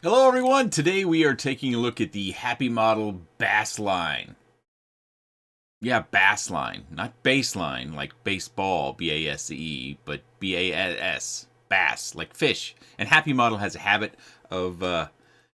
Hello everyone, today we are taking a look at the HappyModel BassLine. Yeah, BassLine, not baseline like baseball, B-A-S-E, but B-A-S, bass, like fish. And HappyModel has a habit of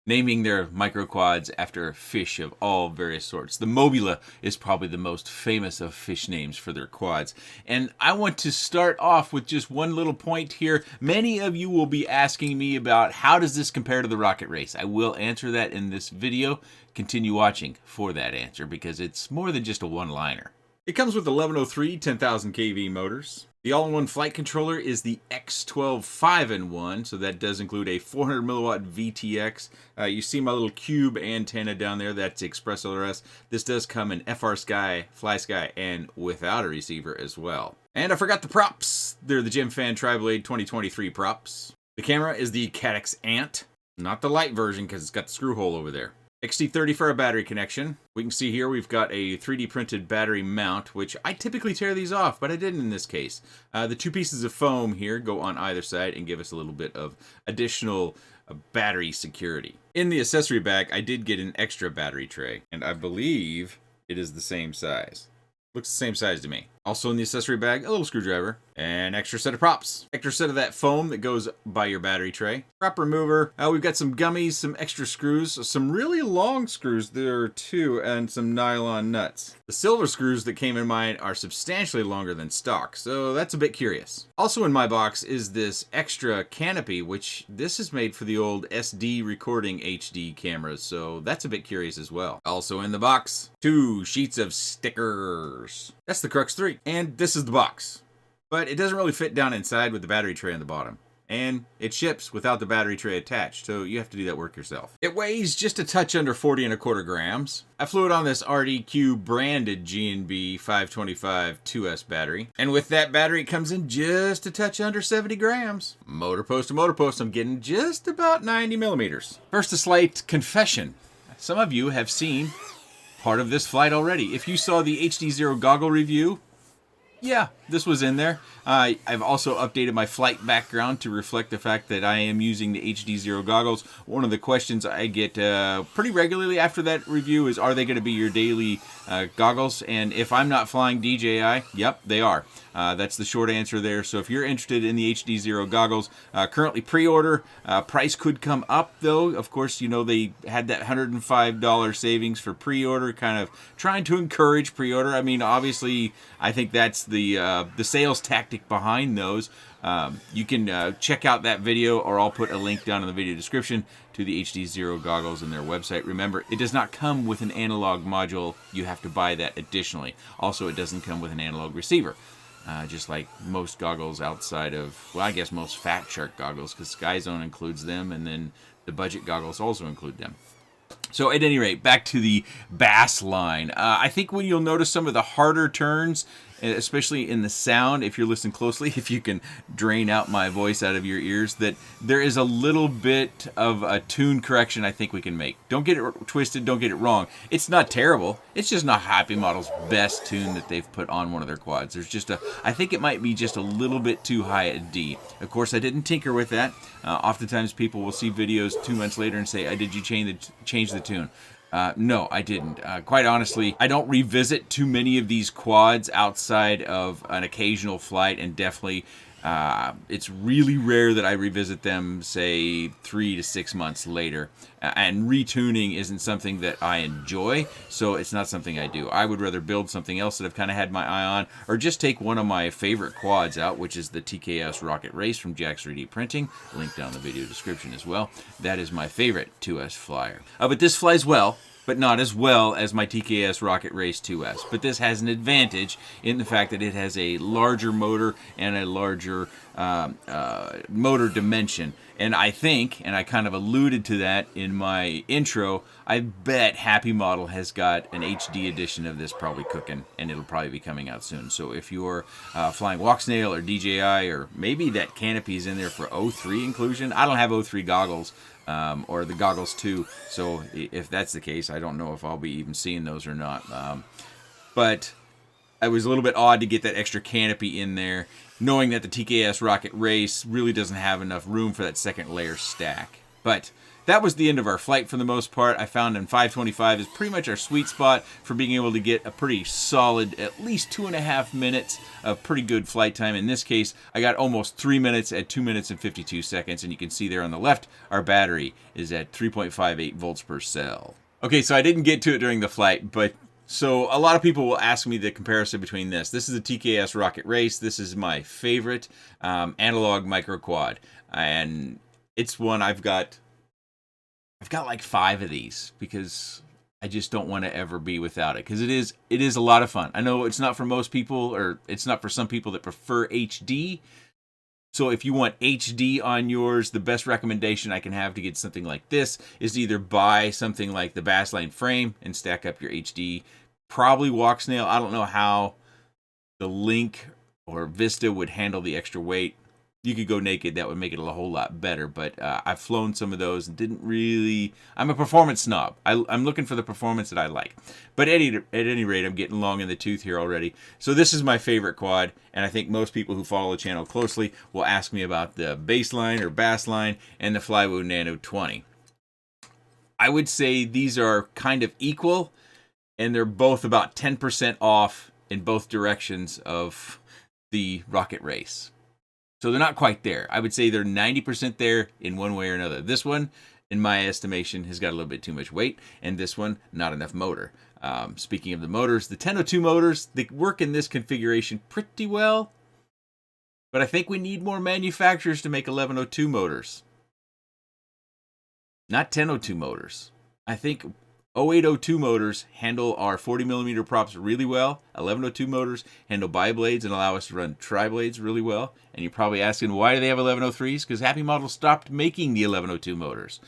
naming their microquads after fish of all various sorts. The Mobula is probably the most famous of fish names for their quads. And I want to start off with just one little point here. Many of you will be asking me about how does this compare to the Rocket Race. I will answer that in this video. Continue watching for that answer because it's more than just a one-liner. It comes with 1103 10,000 kV motors. The all-in-one flight controller is the X12 5-in-1, so that does include a 400 milliwatt VTX. You see my little cube antenna down there, that's Express LRS. This does come in FR Sky, Fly Sky, and without a receiver as well. And I forgot the props. They're the Jim Fan Tri-Blade 2023 props. The camera is the Caddx Ant, not the light version because it's got the screw hole over there. XT30 for a battery connection. We can see here we've got a 3D printed battery mount, which I typically tear these off, but I didn't in this case. The two pieces of foam here go on either side and give us a little bit of additional battery security. In the accessory bag, I did get an extra battery tray, and I believe it is the same size. Looks the same size to me. Also in the accessory bag, a little screwdriver, an extra set of props, extra set of that foam that goes by your battery tray, prop remover. We've got some gummies, some extra screws, some really long screws there too, and some nylon nuts. The silver screws that came in mine are substantially longer than stock, so that's a bit curious. Also in my box is this extra canopy, which this is made for the old SD recording HD cameras, so that's a bit curious as well. Also in the box, 2 sheets of stickers. That's the Crux 3. And this is the box. But it doesn't really fit down inside with the battery tray on the bottom. And it ships without the battery tray attached, so you have to do that work yourself. It weighs just a touch under 40¼ grams. I flew it on this RDQ branded G&B 525 2S battery. And with that battery, it comes in just a touch under 70 grams. Motor post to motor post, I'm getting just about 90 millimeters. First, a slight confession. Some of you have seen part of this flight already. If you saw the HDZero Goggle review, yeah, this was in there. I've also updated my flight background to reflect the fact that I am using the HDZero goggles. One of the questions I get pretty regularly after that review is, are they going to be your daily goggles? And if I'm not flying DJI, yep, they are. That's the short answer there. So if you're interested in the HDZero goggles, currently pre-order. Price could come up though. Of course, you know, they had that $105 savings for pre-order, kind of trying to encourage pre-order. I mean, obviously, I think that's the sales tactic behind those. You can check out that video, or I'll put a link down in the video description to the HDZero goggles and their website. Remember, it does not come with an analog module. You have to buy that additionally. Also, it doesn't come with an analog receiver. Just like most goggles outside of, well, I guess most Fat Shark goggles, because SkyZone includes them, and then the budget goggles also include them. So at any rate, back to the BassLine. I think when you'll notice some of the harder turns, especially in the sound, if you're listening closely, if you can drain out my voice out of your ears, that there is a little bit of a tune correction I think we can make. Don't get it twisted, don't get it wrong. It's not terrible. It's just not HappyModel's best tune that they've put on one of their quads. There's just I think it might be just a little bit too high at D. Of course, I didn't tinker with that. Oftentimes people will see videos 2 months later and say, did you change the tune? No, I didn't. Quite honestly, I don't revisit too many of these quads outside of an occasional flight, and definitely it's really rare that I revisit them, say, 3 to 6 months later. And retuning isn't something that I enjoy, so it's not something I do. I would rather build something else that I've kind of had my eye on, or just take one of my favorite quads out, which is the TKS Rocket Race from Jack's 3D Printing. Link down in the video description as well. That is my favorite 2S flyer. But this flies well, but not as well as my TKS Rocket Race 2S. But this has an advantage in the fact that it has a larger motor and a larger motor dimension. And I think, and I kind of alluded to that in my intro, I bet HappyModel has got an HD edition of this probably cooking, and it'll probably be coming out soon. So if you're flying Walksnail or DJI, or maybe that canopy is in there for 03 inclusion. I don't have 03 goggles, or the goggles too. So if that's the case, I don't know if I'll be even seeing those or not. But it was a little bit odd to get that extra canopy in there, knowing that the TKS Rocket Race really doesn't have enough room for that second layer stack. But that was the end of our flight for the most part. I found in 525 is pretty much our sweet spot for being able to get a pretty solid, at least 2.5 minutes of pretty good flight time. In this case, I got almost 3 minutes at 2 minutes and 52 seconds. And you can see there on the left, our battery is at 3.58 volts per cell. Okay, so I didn't get to it during the flight, but so a lot of people will ask me the comparison between this. This is a TKS Rocket Race. This is my favorite analog micro quad, and it's one I've got like 5 of these because I just don't want to ever be without it, because it is a lot of fun. I know it's not for most people, or it's not for some people that prefer HD. So if you want HD on yours, the best recommendation I can have to get something like this is to either buy something like the BassLine frame and stack up your HD. Probably Walksnail. I don't know how the Link or Vista would handle the extra weight. You could go naked. That would make it a whole lot better. But I've flown some of those and didn't really... I'm a performance snob. I'm looking for the performance that I like. But at any rate, I'm getting long in the tooth here already. So this is my favorite quad. And I think most people who follow the channel closely will ask me about the BassLine or BassLine and the Flywoo Nano 20. I would say these are kind of equal. And they're both about 10% off in both directions of the Rocket Race. So they're not quite there. I would say they're 90% there in one way or another. This one, in my estimation, has got a little bit too much weight, and this one, not enough motor. Speaking of the motors, the 1002 motors, they work in this configuration pretty well, but I think we need more manufacturers to make 1102 motors. Not 1002 motors. I think 0802 motors handle our 40mm props really well. 1102 motors handle bi-blades and allow us to run tri-blades really well. And you're probably asking, why do they have 1103s? Because HappyModel stopped making the 1102 motors.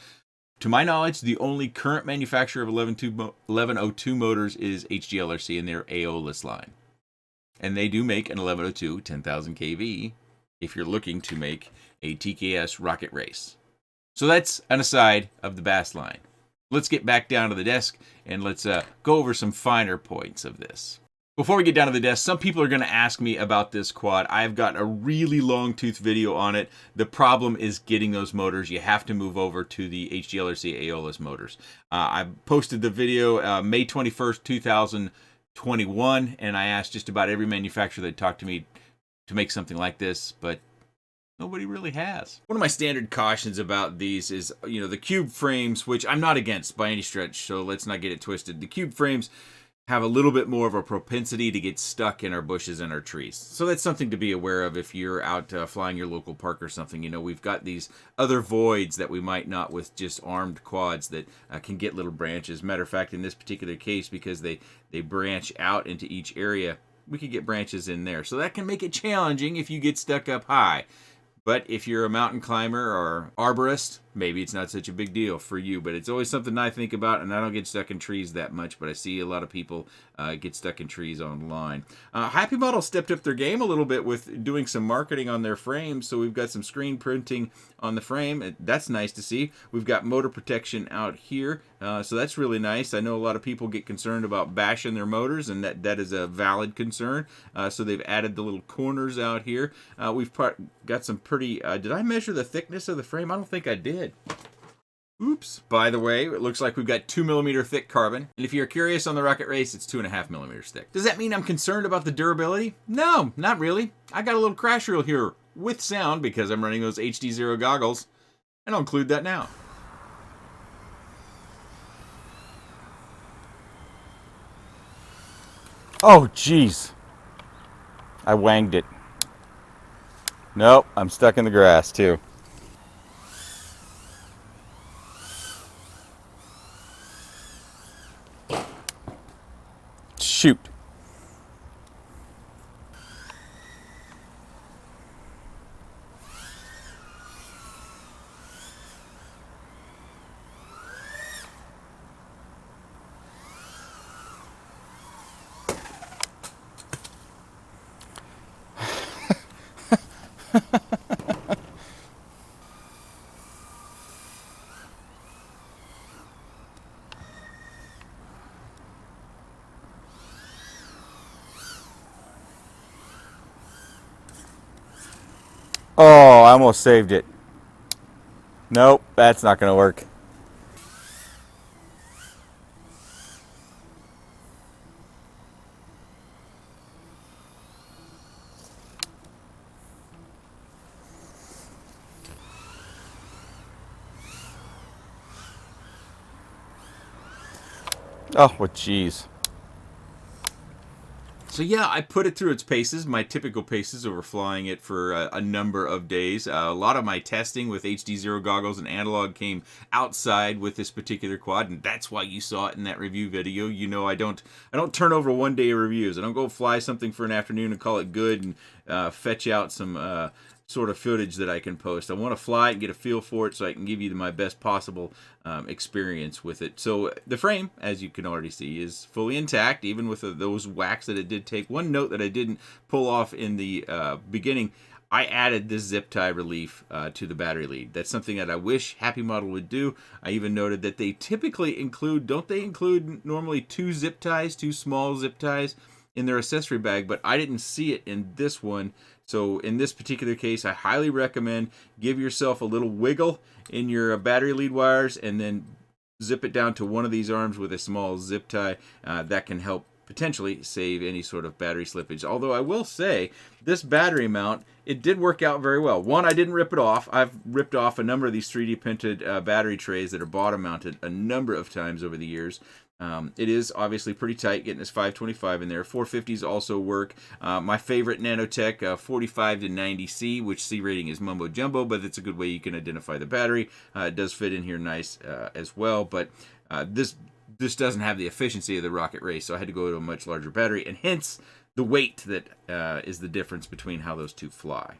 To my knowledge, the only current manufacturer of 1102 motors is HDLRC in their AOLIS line. And they do make an 1102 10,000 kV if you're looking to make a TKS Rocket Race. So that's an aside of the BassLine. Let's get back down to the desk and let's go over some finer points of this. Before we get down to the desk, some people are going to ask me about this quad. I've got a really long tooth video on it. The problem is getting those motors. You have to move over to the HDLRC AOLIS motors. I posted the video May 21st, 2021, and I asked just about every manufacturer that talked to me to make something like this, but nobody really has. One of my standard cautions about these is, the cube frames, which I'm not against by any stretch, so let's not get it twisted. The cube frames have a little bit more of a propensity to get stuck in our bushes and our trees. So that's something to be aware of if you're out flying your local park or something. We've got these other voids that we might not with just armed quads that can get little branches. Matter of fact, in this particular case, because they branch out into each area, we could get branches in there. So that can make it challenging if you get stuck up high. But if you're a mountain climber or arborist, maybe it's not such a big deal for you. But it's always something I think about, and I don't get stuck in trees that much, but I see a lot of people get stuck in trees online. HappyModel stepped up their game a little bit with doing some marketing on their frames. So we've got some screen printing on the frame. That's nice to see. We've got motor protection out here. So that's really nice. I know a lot of people get concerned about bashing their motors, and that is a valid concern. So they've added the little corners out here. We've got some pretty... did I measure the thickness of the frame? I don't think I did. Oops. By the way, it looks like we've got 2mm thick carbon. And if you're curious on the Rocket Race, it's 2.5mm thick. Does that mean I'm concerned about the durability? No, not really. I got a little crash reel here with sound because I'm running those HDZero goggles. And I'll include that now. Oh, jeez. I wanged it. Nope, I'm stuck in the grass too. Shoot. Oh, I almost saved it. Nope, that's not going to work. Oh, with cheese. So yeah, I put it through its paces, my typical paces over flying it for a number of days. A lot of my testing with HDZero goggles and analog came outside with this particular quad, and that's why you saw it in that review video. You know, I don't turn over 1 day reviews. I don't go fly something for an afternoon and call it good and fetch out some sort of footage that I can post. I want to fly it and get a feel for it so I can give you my best possible experience with it. So the frame, as you can already see, is fully intact, even with those whacks that it did take. One note that I didn't pull off in the beginning, I added this zip tie relief to the battery lead. That's something that I wish HappyModel would do. I even noted that they typically include, don't they include normally two zip ties, two small zip ties in their accessory bag, but I didn't see it in this one. So in this particular case, I highly recommend give yourself a little wiggle in your battery lead wires and then zip it down to one of these arms with a small zip tie. That can help potentially save any sort of battery slippage. Although I will say, this battery mount, it did work out very well. One, I didn't rip it off. I've ripped off a number of these 3D printed battery trays that are bottom mounted a number of times over the years. It is obviously pretty tight, getting this 525 in there. 450s also work. My favorite Nanotech 45 to 90C, which C rating is mumbo jumbo, but it's a good way you can identify the battery. It does fit in here nice as well, but this doesn't have the efficiency of the Rocket Race, so I had to go to a much larger battery, and hence the weight that is the difference between how those two fly.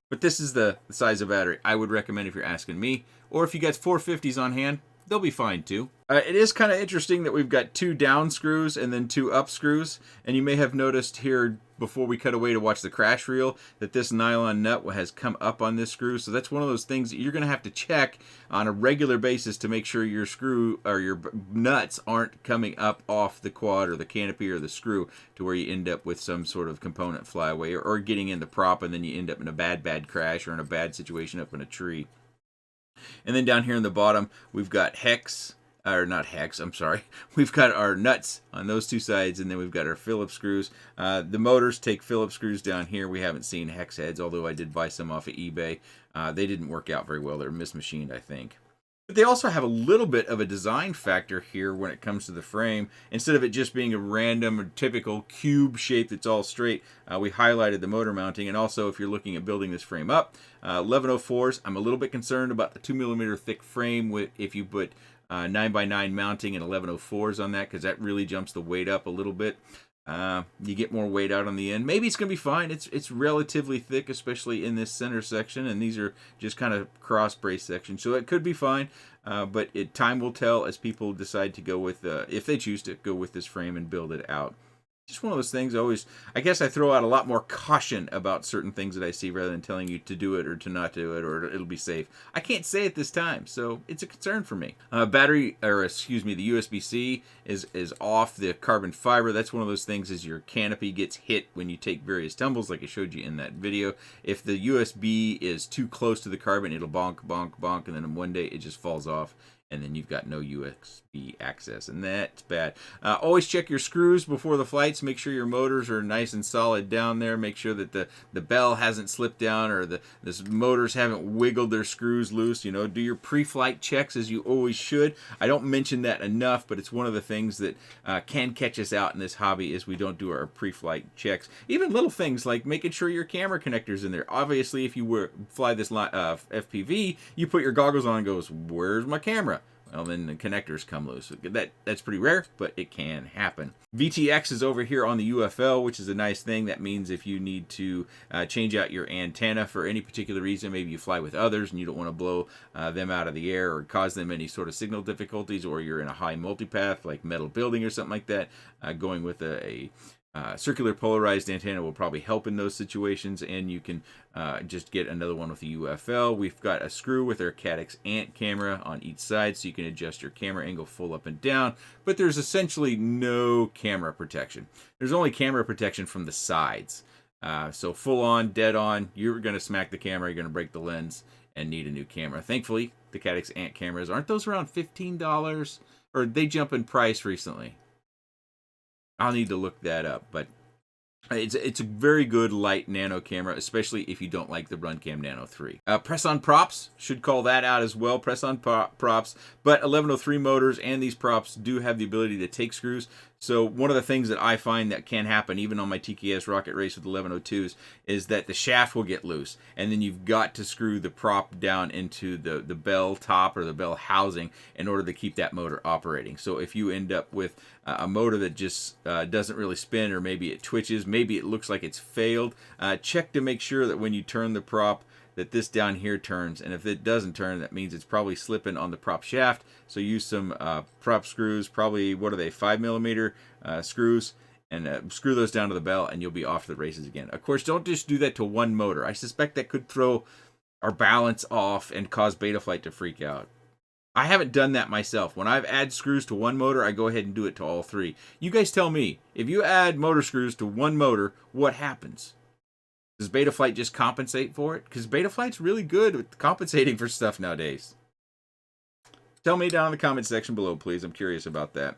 But this is the size of battery I would recommend if you're asking me, or if you got 450s on hand, they'll be fine too. It is kind of interesting that we've got two down screws and then two up screws, and you may have noticed here before we cut away to watch the crash reel that this nylon nut has come up on this screw. So that's one of those things that you're going to have to check on a regular basis to make sure your screw or your nuts aren't coming up off the quad or the canopy or the screw to where you end up with some sort of component flyaway or getting in the prop and then you end up in a bad crash or in a bad situation up in a tree. And then down here in the bottom, we've got hex, or not hex, I'm sorry. We've got our nuts on those two sides, and then we've got our Phillips screws. The motors take Phillips screws down here. We haven't seen hex heads, although I did buy some off of eBay. They didn't work out very well. They're mismachined, I think. But they also have a little bit of a design factor here when it comes to the frame. Instead of it just being a random or typical cube shape that's all straight, we highlighted the motor mounting. And also, if you're looking at building this frame up, 1104s, I'm a little bit concerned about the 2mm thick frame if you put 9x9 mounting and 1104s on that, because that really jumps the weight up a little bit. You get more weight out on the end. Maybe it's going to be fine. It's relatively thick, especially in this center section, and these are just kind of cross brace sections, so it could be fine. But time will tell as people decide to go with, if they choose to go with this frame and build it out. Just one of those things. I guess I throw out a lot more caution about certain things that I see rather than telling you to do it or to not do it or it'll be safe. I can't say it this time, so it's a concern for me. The USB-C is off the carbon fiber. That's one of those things as your canopy gets hit when you take various tumbles, like I showed you in that video. If the USB is too close to the carbon, it'll bonk, bonk, bonk, and then one day it just falls off. And then you've got no USB access, and that's bad. Always check your screws before the flights. Make sure your motors are nice and solid down there. Make sure that the bell hasn't slipped down or the motors haven't wiggled their screws loose. You know, do your pre-flight checks as you always should. I don't mention that enough, but it's one of the things that can catch us out in this hobby is we don't do our pre-flight checks. Even little things like making sure your camera connector's in there. Obviously, if you fly this FPV, you put your goggles on and goes, "Where's my camera?" Well, then the connectors come loose. That's pretty rare, but it can happen. VTX is over here on the UFL, which is a nice thing. That means if you need to change out your antenna for any particular reason, maybe you fly with others and you don't want to blow them out of the air or cause them any sort of signal difficulties, or you're in a high multipath like metal building or something like that, going with a circular polarized antenna will probably help in those situations, and you can just get another one with the UFL. We've got a screw with our Caddx Ant camera on each side, so you can adjust your camera angle full up and down, but there's essentially no camera protection. There's only camera protection from the sides. So full on, dead on, you're going to smack the camera, you're going to break the lens, and need a new camera. Thankfully, the Caddx Ant cameras, aren't those around $15? Or did they jump in price recently? I'll need to look that up, but It's a very good light nano camera, especially if you don't like the Runcam Nano 3. Press-on props, should call that out as well, press-on props, but 1103 motors and these props do have the ability to take screws. So one of the things that I find that can happen, even on my TKS Rocket Race with 1102s, is that the shaft will get loose, and then you've got to screw the prop down into the bell top or the bell housing in order to keep that motor operating. So if you end up with a motor that just doesn't really spin, or maybe it twitches, maybe it looks like it's failed, check to make sure that when you turn the prop that this down here turns, and if it doesn't turn, that means it's probably slipping on the prop shaft. So use some prop screws, probably, what are they, 5mm screws, and screw those down to the bell, and you'll be off to the races again. Of course, don't just do that to one motor. I suspect that could throw our balance off and cause Betaflight to freak out. I haven't done that myself. When I've added screws to one motor, I go ahead and do it to all three. You guys tell me, if you add motor screws to one motor, what happens? Does Betaflight just compensate for it? Because Betaflight's really good with compensating for stuff nowadays. Tell me down in the comment section below, please. I'm curious about that.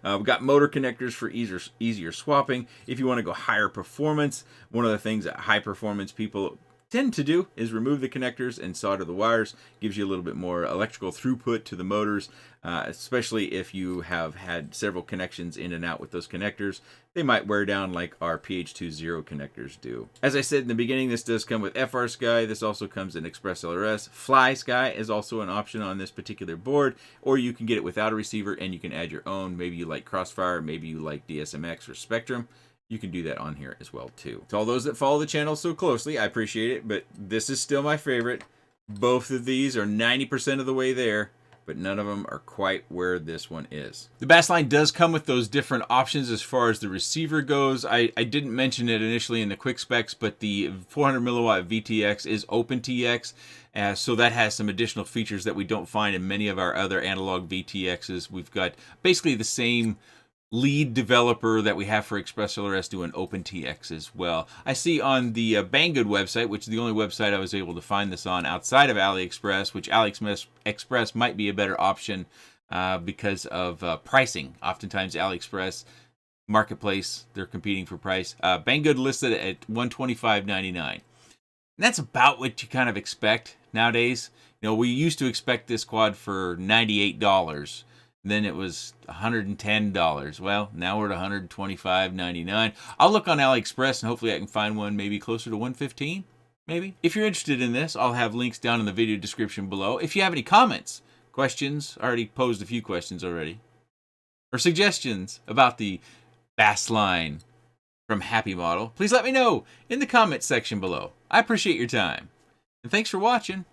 We've got motor connectors for easier swapping. If you want to go higher performance, one of the things that high performance people tend to do is remove the connectors and solder the wires. Gives you a little bit more electrical throughput to the motors, especially if you have had several connections in and out with those connectors. They might wear down like our HDZero connectors do. As I said in the beginning, this does come with FrSky. This also comes in Express LRS. FlySky is also an option on this particular board, or you can get it without a receiver and you can add your own. Maybe you like Crossfire, maybe you like DSMX or Spectrum. You can do that on here as well too. To all those that follow the channel so closely, I appreciate it, but this is still my favorite. Both of these are 90% of the way there, but none of them are quite where this one is. The BassLine does come with those different options as far as the receiver goes. I didn't mention it initially in the quick specs, but the 400 milliwatt VTX is OpenTX, so that has some additional features that we don't find in many of our other analog VTXs. We've got basically the same lead developer that we have for Express LRS doing OpenTX as well. I see on the Banggood website, which is the only website I was able to find this on outside of AliExpress, which AliExpress might be a better option because of pricing. Oftentimes AliExpress Marketplace, they're competing for price. Banggood listed it at $125.99. And that's about what you kind of expect nowadays. You know, we used to expect this quad for $98. Then it was $110. Well, now we're at $125.99. I'll look on AliExpress and hopefully I can find one maybe closer to $115, maybe. If you're interested in this, I'll have links down in the video description below. If you have any comments, questions, I already posed a few questions already, or suggestions about the BassLine from HappyModel, please let me know in the comment section below. I appreciate your time. And thanks for watching.